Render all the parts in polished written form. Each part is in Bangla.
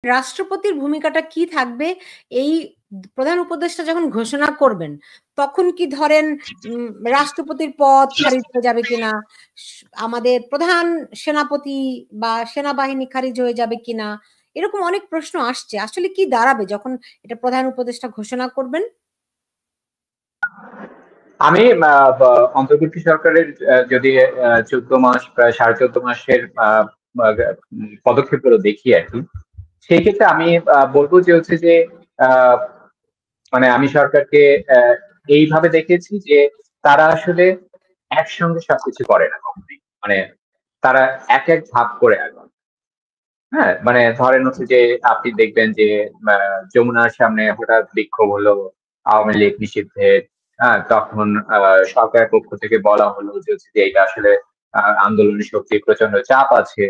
রাষ্ট্রপতির ভূমিকাটা কি থাকবে এই প্রধান উপদেষ্টা যখন ঘোষণা করবেন তখন কি ধরেন রাষ্ট্রপতির পদ খারিজ হয়ে যাবে কিনা, আমাদের প্রধান সেনাপতি বা সেনাবাহিনী খারিজ হয়ে যাবে কিনা, এরকম অনেক প্রশ্ন আসছে। আসলে কি দাঁড়াবে যখন এটা প্রধান উপদেষ্টা ঘোষণা করবেন? আমি অন্তর্বর্তী সরকারের যদি 14 মাস প্রায় 14.5 মাসের পদক্ষেপগুলো দেখি আর কি, সেই ক্ষেত্রে আমি বলবো যে হচ্ছে যে আহ, মানে আমি সরকারকে এইভাবে দেখেছি যে তারা আসলে একসঙ্গে সবকিছু করে না কখনোই। মানে তারা এক এক ধাপ করে আগান। হ্যাঁ, মানে ধরেন হচ্ছে যে আপনি দেখবেন যে যমুনার সামনে হঠাৎ বিক্ষোভ হলো আওয়ামী লীগ নিষিদ্ধের। হ্যাঁ, তখন সরকারের পক্ষ থেকে বলা হলো যে হচ্ছে যে এটা আসলে আন্দোলনের শক্তি প্রচন্ড চাপ আছে।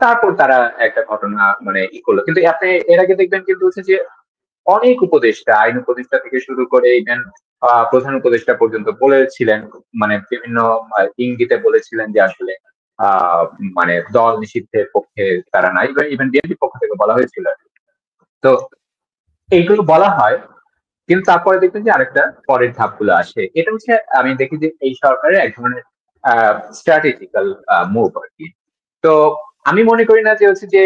তারপর তারা একটা ঘটনা মানে করলো, কিন্তু আপনি এর আগে দেখবেন কিন্তু হচ্ছে যে অনেক উপদেষ্টা, আইন উপদেষ্টা থেকে শুরু করে ইভেন প্রধান উপদেষ্টা পর্যন্ত বলেছিলেন, মানে বিভিন্ন ইঙ্গিতে বলেছিলেন যে আসলে আহ মানে দল নিষিদ্ধের পক্ষে তারা নাই, ইভেন বিএনপির পক্ষ থেকে বলা হয়েছিল। তো এইগুলো বলা হয়, কিন্তু তারপরে দেখবেন যে আরেকটা পরের ধাপগুলো আসে। এটা হচ্ছে আমি দেখি যে এই সরকারের এক ধরনের স্ট্র্যাটেজিক্যাল মুভ আর কি। তো আমি মনে করি না যে হচ্ছে যে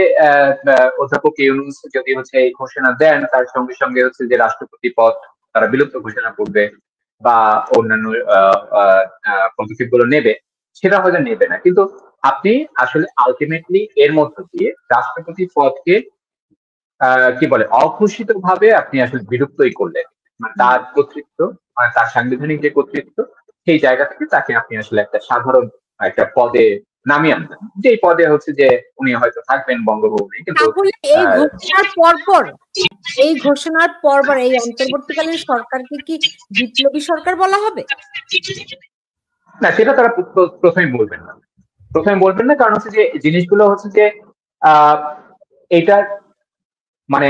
অধ্যাপক ইউনূস যদি হচ্ছে এই ঘোষণা দেন তার সঙ্গে সঙ্গে হচ্ছে যে রাষ্ট্রপতি পদ তারা বিলুপ্ত ঘোষণা করবে বা অন্যান্য পদক্ষেপ গুলো নেবে, সেটা হয়তো নেবে না। কিন্তু আপনি আসলে আলটিমেটলি এর মধ্য দিয়ে রাষ্ট্রপতি পদকে কি বলে অঘোষিত ভাবে আপনি আসলে বিলুপ্তই করলেন। মানে তার কর্তৃত্ব, মানে তার সাংবিধানিক যে কর্তৃত্ব, সেই জায়গা থেকে তাকে আপনি আসলে একটা সাধারণ একটা পদে নামিয়ে আনলেন, যেই পদে হচ্ছে যে উনি হয়তো থাকবেন বঙ্গভবনে, কিন্তু এই ঘোষণার পরপর এই অন্তর্বর্তীকালীন সরকারকে কি বিপ্লবী সরকার বলা হবে? না, সেটা তারা প্রথমে বলবেন না। প্রথমে বলবেন না, কারণ হচ্ছে যে জিনিসগুলো হচ্ছে যে আহ এটার মানে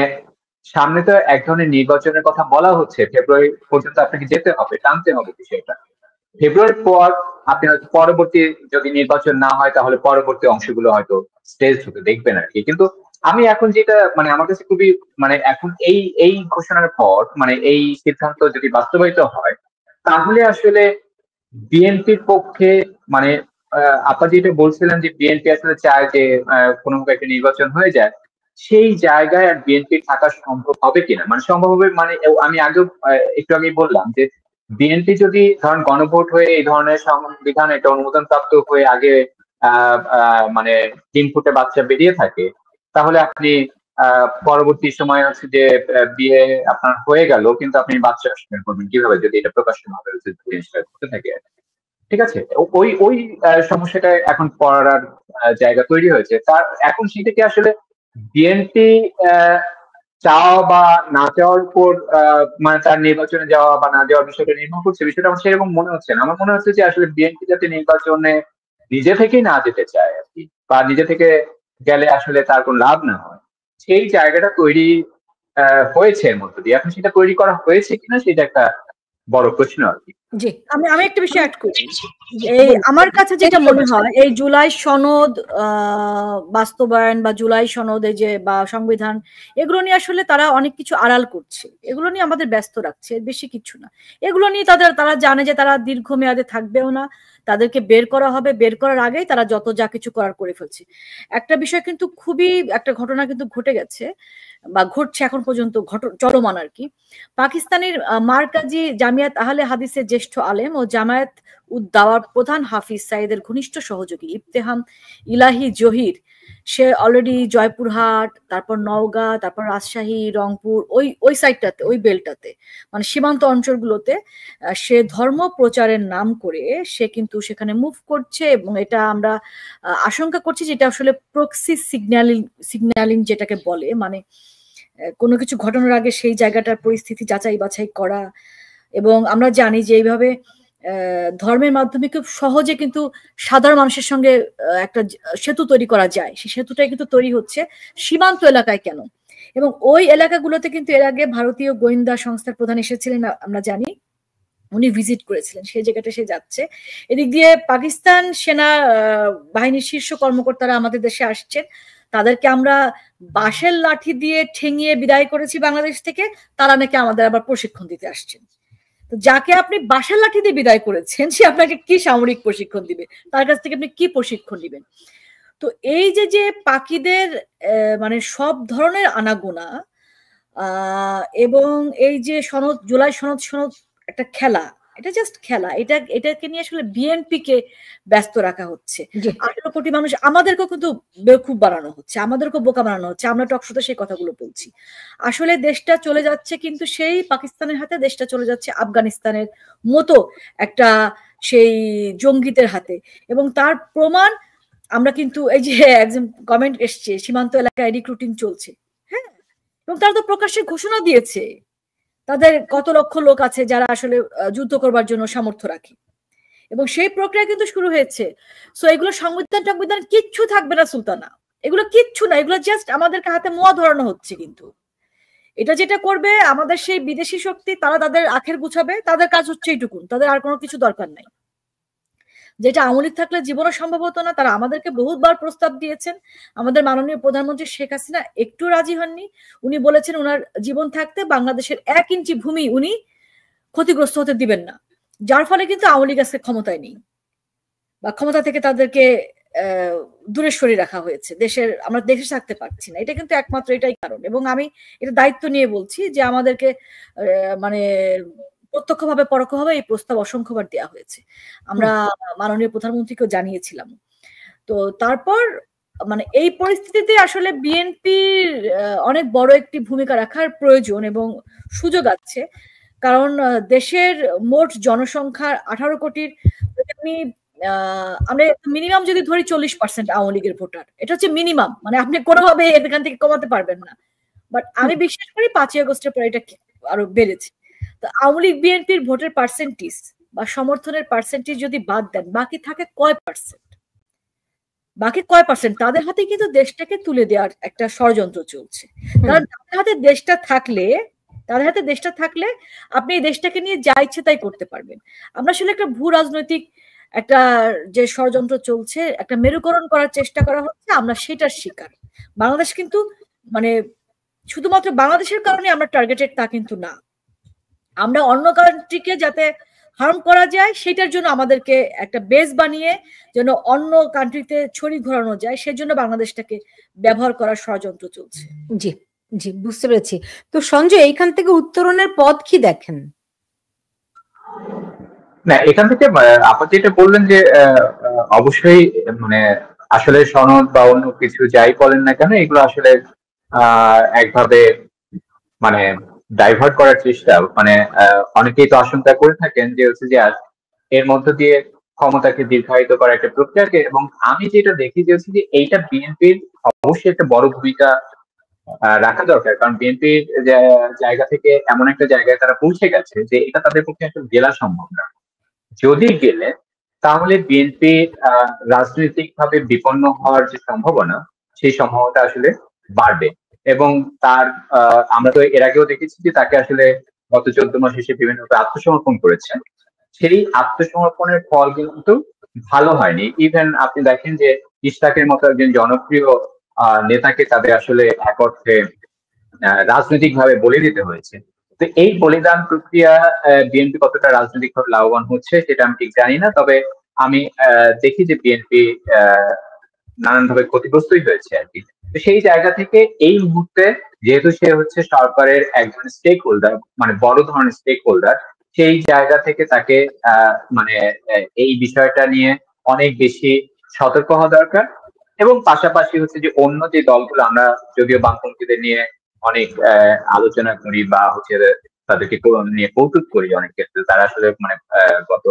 সামনে তো এক ধরনের নির্বাচনের কথা বলা হচ্ছে, ফেব্রুয়ারি পর্যন্ত আপনাকে যেতে হবে, টানতে হবে বিষয়টা। ফেব্রুয়ারির পর আপনি হয়তো পরবর্তী যদি নির্বাচন না হয় তাহলে পরবর্তী অংশগুলো হয়তো স্টেজ হতে দেখবেন আর কি। কিন্তু আমি এখন যেটা মানে আমার কাছে খুবই মানে এখন এই এই ঘোষণার পর মানে এই সিদ্ধান্ত যদি বাস্তবায়িত হয় তাহলে আসলে বিএনপির পক্ষে মানে আপা যেটা বলছিলেন যে বিএনপি আসলে চায় যে কোনোভাবে একটা নির্বাচন হয়ে যায়, সেই জায়গায় আর বিএনপি থাকা সম্ভব হবে কিনা, মানে সম্ভব হবে মানে আমি আগেও একটু আগেই বললাম যে বিএনপি যদি ধরেন গণভোট হয়ে এই ধরনের সংবিধান একটা অনুমোদন প্রাপ্ত হয়ে আগে মানে 3 ফুটে বাচ্চা বেরিয়ে থাকে, তাহলে আপনি পরবর্তী সময় হচ্ছে যে বিয়ে আপনার হয়ে গেল কিন্তু আপনি বাচ্চা আসবেন করবেন কিভাবে যদি এটা প্রকাশ্য ভাবে জিনিসটা ঘটে থাকে। ঠিক আছে, ওই ওই সমস্যাটা এখন পড়ার জায়গা তৈরি হয়েছে। তার এখন সেটা কি আসলে বিএনপি চাওয়া বা না চাওয়ার উপর মানে তার নির্বাচনে যাওয়া বা না যাওয়ার বিষয়টা নির্ভর করছে, বিষয়টা আমার সেরকম মনে হচ্ছে না। আমার মনে হচ্ছে যে আসলে বিএনপি যাতে নির্বাচনে নিজে থেকেই না যেতে চায় আর কি, বা নিজে থেকে গেলে আসলে তার কোনো লাভ না হয়, সেই জায়গাটা তৈরি হয়েছে এর মধ্যে দিয়ে। এখন সেটা তৈরি করা হয়েছে কিনা সেটা একটা বড় প্রশ্ন আর কি। জি, আমি একটা বিষয় অ্যাড করি। এই আমার কাছে যেটা মনে হয় এই জুলাই সনদ বাস্তবায়ন বা জুলাই সনদ এই যে বা সংবিধান, এগুলো নিয়ে আসলে তারা অনেক কিছু আড়াল করছে, এগুলো নিয়ে আমাদের ব্যস্ত রাখছে, বেশি কিছু না। এগুলো নিয়ে তারা জানে যে তারা দীর্ঘমেয়াদে থাকবেও না, তাদেরকে বের করা হবে, বের করার আগেই তারা যত যা কিছু করার করে ফেলছে। একটা বিষয় কিন্তু খুবই একটা ঘটনা কিন্তু ঘটে গেছে বা ঘটছে এখন পর্যন্ত চলমান আর কি। পাকিস্তানের মারকাজি জামিয়াত আহলে হাদিসের জ্যেষ্ঠ আলেম ও জামায়াত উদ দাওয়ার প্রধান হাফিজ সাইদের ঘনিষ্ঠ সহযোগী ইফতেহাম ইলাহি জহির, সে অলরেডি জয়পুরহাট, তারপর নওগাঁ, তারপর রাজশাহী, রংপুর, ওই ওই সাইডটাতে, ওই বেলটাতে, মানে সীমান্ত অঞ্চলগুলোতে সে ধর্ম প্রচারের নাম করে সে কিন্তু সেখানে মুভ করছে। এবং এটা আমরা আশঙ্কা করছি যে এটা আসলে প্রক্সি সিগন্যালিং যেটাকে বলে, মানে কোনো কিছু ঘটনার আগে সেই জায়গাটার পরিস্থিতি যাচাই বাছাই করা। এবং আমরা জানি যে এইভাবে ধর্মের মাধ্যমে খুব সহজে কিন্তু সাধারণ মানুষের সঙ্গে একটা সেতু তৈরি করা যায়। সেই সেতুটাই কিন্তু তৈরি হচ্ছে সীমান্ত এলাকায় কেন, এবং ওই এলাকাগুলোতে কিন্তু এর আগে ভারতীয় গোয়েন্দা সংস্থার প্রধান এসেছিলেন আমরা জানি, উনি ভিজিট করেছিলেন, সেই জায়গাটা সে যাচ্ছে। এদিক দিয়ে পাকিস্তান সেনা বাহিনীর শীর্ষ কর্মকর্তারা আমাদের দেশে আসছেন। তাদেরকে আমরা বাঁশের লাঠি দিয়ে ঠেঙিয়ে বিদায় করেছি বাংলাদেশ থেকে, তারা নাকি আমাদের আবার প্রশিক্ষণ দিতে আসছেন। তো যাকে আপনি বাঁশের লাঠি দিয়ে বিদায় করেছেন সে আপনাকে কি সামরিক প্রশিক্ষণ দিবে, তার কাছ থেকে আপনি কি প্রশিক্ষণ দিবেন? তো এই যে পাকিদের মানে সব ধরনের আনাগোনা এবং এই যে সনদ, জুলাই সনদ একটা খেলা, এটা জাস্ট খেলা, এটাকে নিয়ে আসলে বিএনপি কে ব্যস্ত রাখা হচ্ছে। 18 কোটি মানুষ, আমাদেরকেও কিন্তু বেকুব বানানো হচ্ছে, আমাদেরকেও বোকা বানানো হচ্ছে। আমরা টকশোতে সেই কথাগুলো বলছি। আসলে দেশটা চলে যাচ্ছে কিন্তু সেই পাকিস্তানের হাতে, দেশটা চলে যাচ্ছে আফগানিস্তানের মতো একটা সেই জঙ্গিদের হাতে। এবং তার প্রমাণ আমরা কিন্তু এই যে একজন কমেন্ট এসছে, সীমান্ত এলাকায় রিক্রুটিং চলছে, হ্যাঁ, এবং তারা তো প্রকাশ্যে ঘোষণা দিয়েছে তাদের কত লক্ষ লোক আছে যারা আসলে যুদ্ধ করবার জন্য সামর্থ্য রাখে, এবং সেই প্রক্রিয়া কিন্তু শুরু হয়েছে। সো এগুলো সংবিধান কিচ্ছু থাকবে না সুলতানা, এগুলো কিচ্ছু না, এগুলো জাস্ট আমাদেরকে হাতে মোয়া ধরানো হচ্ছে। কিন্তু এটা যেটা করবে আমাদের সেই বিদেশি শক্তি, তারা তাদের আখের গুছাবে, তাদের কাজ হচ্ছে এইটুকুন, তাদের আর কোনো কিছু দরকার নাই। যেটা আওয়ামী লীগ থাকলে জীবনও সম্ভব হতো না। তারা আমাদেরকে বহুবার প্রস্তাব দিয়েছেন, আমাদের মাননীয় প্রধানমন্ত্রী শেখ হাসিনা একটু রাজি হননি। উনি বলেছেন ওনার জীবন থাকতে বাংলাদেশের 1 ইঞ্চি ভূমি উনি ক্ষতিগ্রস্ত হতে দিবেন না, যার ফলে কিন্তু আওয়ামী লীগ আজকে ক্ষমতায় নেই, বা ক্ষমতা থেকে তাদেরকে দূরে সরিয়ে রাখা হয়েছে। আমরা দেশে থাকতে পারছি না, এটা কিন্তু একমাত্র এটাই কারণ। এবং আমি এটা দায়িত্ব নিয়ে বলছি যে আমাদেরকে মানে প্রত্যক্ষভাবে পরোক্ষভাবে এই প্রস্তাব অসংখ্যবার দেওয়া হয়েছে, আমরা মাননীয় প্রধানমন্ত্রীকেও জানিয়েছিলাম। তো তারপর মানে এই পরিস্থিতিতে আসলে বিএনপির অনেক বড় একটি ভূমিকা রাখার প্রয়োজন এবং সুযোগ আছে। কারণ দেশের মোট জনসংখ্যার 18 কোটির আমরা মিনিমাম যদি ধরি 40% আওয়ামী লীগের ভোটার, এটা হচ্ছে মিনিমাম, মানে আপনি কোনোভাবে এখান থেকে কমাতে পারবেন না। বাট আমি বিশ্বাস করি 5ই আগস্টের পরে এটা আরো বেড়েছে। তো আওয়ামী লীগ বিএনপির ভোটের পার্সেন্টেজ বা সমর্থনের পার্সেন্টেজ যদি বাদ দেন, বাকি থাকে কয় পার্সেন্ট? বাকি কয় পার্সেন্ট? তাদের হাতে কিন্তু দেশটাকে তুলে দেওয়ার একটা ষড়যন্ত্র চলছে। কারণ তাদের হাতে দেশটা থাকলে আপনি এই দেশটাকে নিয়ে যা ইচ্ছে তাই করতে পারবেন। আমরা আসলে একটা ভূ রাজনৈতিক একটা যে ষড়যন্ত্র চলছে, একটা মেরুকরণ করার চেষ্টা করা হচ্ছে, আমরা সেটার শিকার। বাংলাদেশ কিন্তু মানে শুধুমাত্র বাংলাদেশের কারণে আমরা টার্গেটেড তা কিন্তু না, আমরা অন্য কান্ট্রিকে যাতে হার্ম করা যায় সেটার জন্য আমাদেরকে একটা বেস বানিয়ে যেন অন্য কান্ট্রিতে ছড়ি ঘোরানো যায়, সেজন্য বাংলাদেশটাকে ব্যবহার করার ষড়যন্ত্র চলছে। জি জি, বুঝতে পেরেছি। তো সঞ্জয়, এইখান থেকে উত্তরণের পথ কি দেখেন? না, এখান থেকে আপনি যেটা বললেন যে অবশ্যই মানে আসলে সনদ বা অন্য কিছু যাই বলেন না কেন, এগুলো আসলে একভাবে মানে ডাইভার্ট করার চেষ্টা, মানে অনেকেই তো আশঙ্কা করে থাকেন যে হচ্ছে যে এর মধ্য দিয়ে ক্ষমতাকে দীর্ঘায়িত করা একটা প্রক্রিয়াকে। এবং আমি যেটা দেখি যে হচ্ছে যে এইটা বিএনপির অবশ্যই একটা বড় ভূমিকা রাখা দরকার, কারণ বিএনপির জায়গা থেকে এমন একটা জায়গায় তারা পৌঁছে গেছে যে এটা তাদের পক্ষে আসলে গেলা সম্ভব না। যদি গেলে তাহলে বিএনপি রাজনৈতিক ভাবে বিপন্ন হওয়ার যে সম্ভাবনা, সেই সম্ভাবনাটা আসলে বাড়বে। এবং তার আমরা তো এর আগেও দেখেছি যে তাকে আসলে গত 14 মাস এসে বিভিন্নভাবে আত্মসমর্পণ করেছে, সেই আত্মসমর্পণের ফল কিন্তু ভালো হয়নি। ইভেন আপনি দেখেন যে ইশতাকের মতো একজন জনপ্রিয় নেতাকে তাদের আসলে এক অর্থে রাজনৈতিক ভাবে বলি দিতে হয়েছে। তো এই বলিদান প্রক্রিয়া বিএনপি কতটা রাজনৈতিক ভাবে লাভবান হচ্ছে সেটা আমি ঠিক জানি না, তবে আমি দেখি যে বিএনপি নানানভাবে ক্ষতিগ্রস্তই হয়েছে আর কি। তো সেই জায়গা থেকে এই মুহূর্তে যেহেতু সে হচ্ছে সরকারের একজন স্টেক হোল্ডার, মানে বড় ধরনের স্টেক হোল্ডার, সেই জায়গা থেকে তাকে মানে এই বিষয়টা নিয়ে অনেক বেশি সতর্ক হওয়া দরকার। এবং পাশাপাশি হচ্ছে যে অন্য যে দলগুলো, আমরা যদিও বামপন্থীদের নিয়ে অনেক আলোচনা করি বা হচ্ছে তাদেরকে নিয়ে কৌতুক করি অনেক ক্ষেত্রে, তারা আসলে মানে গত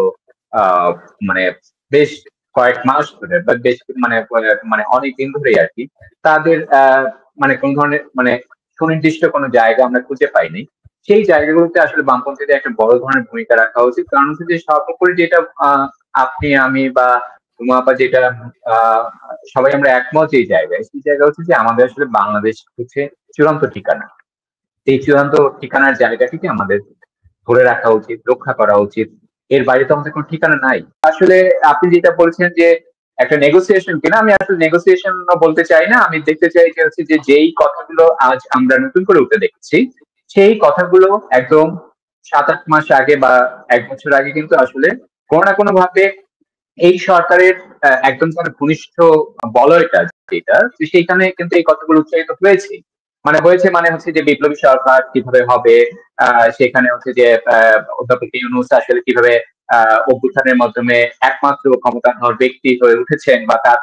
মানে বেশ কয়েক মাস ধরে বা বেশ মানে মানে অনেক দিন ধরেই আর কি তাদের মানে কোন ধরনের মানে সুনির্দিষ্ট কোনো জায়গা আমরা খুঁজে পাইনি। সেই জায়গাগুলোতে আসলে বামপন্থীদের একটা বড় ধরনের ভূমিকা রাখা উচিত। কারণ হচ্ছে যে সর্বোপরি যেটা আপনি আমি বা তোমাপা যেটা সবাই আমরা একমত যে জায়গায়, সেই জায়গা হচ্ছে যে আমাদের আসলে বাংলাদেশ হচ্ছে চূড়ান্ত ঠিকানা। এই চূড়ান্ত ঠিকানার জায়গাটিকে আমাদের ধরে রাখা উচিত, রক্ষা করা উচিত। এর বাইরে তো আমাদের কোনো ঠিকানা নাই। আসলে আপনি যেটা বলছেন যে একটা নেগোসিয়েশন কিনা। আমি আসলে নেগোসিয়েশন বলতে চাই না, আমি দেখতে চাই যে হচ্ছে যে যেই কথাগুলো আজ আমরা নতুন করে উঠে দেখছি সেই কথাগুলো একদম 7-8 মাস আগে বা 1 বছর আগে কিন্তু আসলে কোনো না কোনো ভাবে এই সরকারের একদম যারা ঘনিষ্ঠ বলয়টা যেটা, সেইখানে কিন্তু এই কথাগুলো উচ্চারিত হয়েছে। মানে হচ্ছে যে বিপ্লবী সরকার কিভাবে হবে, সেখানে হচ্ছে যে অধ্যাপক ইউনূস আসলে কিভাবে অভ্যুত্থানের মাধ্যমে একমাত্র ক্ষমতাধর ব্যক্তি হয়ে উঠেছেন বা তার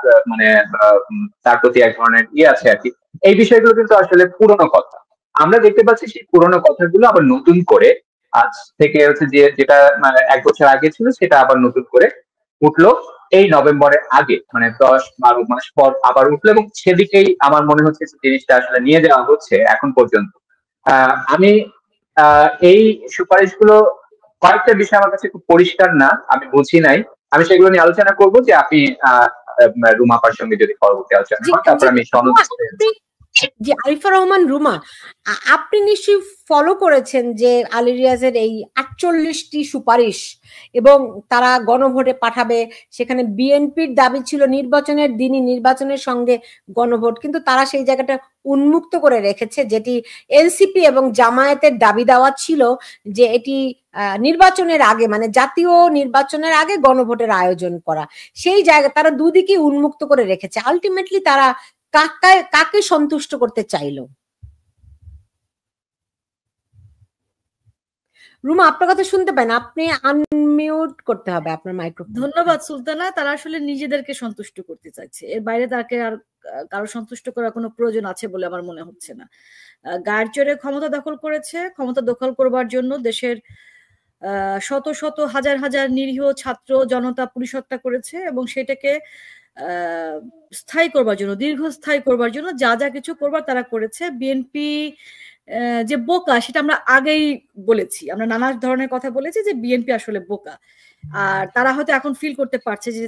তার প্রতি এক ধরনের আছে আর কি। এই বিষয়গুলো কিন্তু আসলে পুরনো কথা। আমরা দেখতে পাচ্ছি সেই পুরনো কথাগুলো আবার নতুন করে আজ থেকে হচ্ছে যে যেটা 1 বছর আগে ছিল সেটা আবার নতুন করে উঠলো এই নভেম্বরের আগে, মানে 10-12 মাস পর আবার উঠলো, এবং সেদিকেই আমার মনে হচ্ছে জিনিসটা আসলে নিয়ে যাওয়া হচ্ছে এখন পর্যন্ত। আমি এই সুপারিশগুলো কয়েকটা বিষয় আমার কাছে খুব পরিষ্কার না, আমি বুঝি নাই, আমি সেগুলো নিয়ে আলোচনা করবো যে আপনি রুমাপার সঙ্গে যদি পরবর্তী আলোচনা করেন, তারপর আমি সনদ। জি, আরিফা রহমান রুমা, আপনি নিশ্চয়ই ফলো করেছেন যে আলী রিয়াজের এই 48টি সুপারিশ এবং তারা গণভোটে পাঠাবে, সেখানে বিএনপির দাবি ছিল নির্বাচনের দিনই নির্বাচনের সঙ্গে গণভোট, কিন্তু তারা সেই জায়গাটা উন্মুক্ত করে রেখেছে, যেটি এনসিপি এবং জামায়াতের দাবি দেওয়া ছিল যে এটি নির্বাচনের আগে, মানে জাতীয় নির্বাচনের আগে গণভোটের আয়োজন করা। সেই জায়গা তারা দুদিকে উন্মুক্ত করে রেখেছে। আলটিমেটলি তারা কাকে সন্তুষ্ট করতে চাইলো? রুমা, আপনার কথা শুনতে পান, আপনি আনমিউট করতে হবে আপনার মাইক্রোফোন। ধন্যবাদ সুলতানা। তারা আসলে নিজেদেরকে সন্তুষ্ট করতে চাইছে, এর বাইরে তাকে আর কারো সন্তুষ্ট করার কোনো প্রয়োজন আছে বলে আমার মনে হচ্ছে না। গায়ের জোরে ক্ষমতা দখল করেছে, ক্ষমতা দখল করবার জন্য দেশের শত শত হাজার হাজার নিরীহ ছাত্র জনতা পুলিশ হত্যা করেছে, এবং সেটাকে স্থায়ী করবার জন্য, দীর্ঘস্থায়ী করবার জন্য যা যা কিছু করবার তারা করেছে। বিএনপি যে বোকা সেটা আমরা আগেই বলেছি, আমরা নানা ধরনের কথা বলেছি যে বিএনপি আসলে বোকা, আর তারা হয়তো এখন ফিল করতে পারছে যে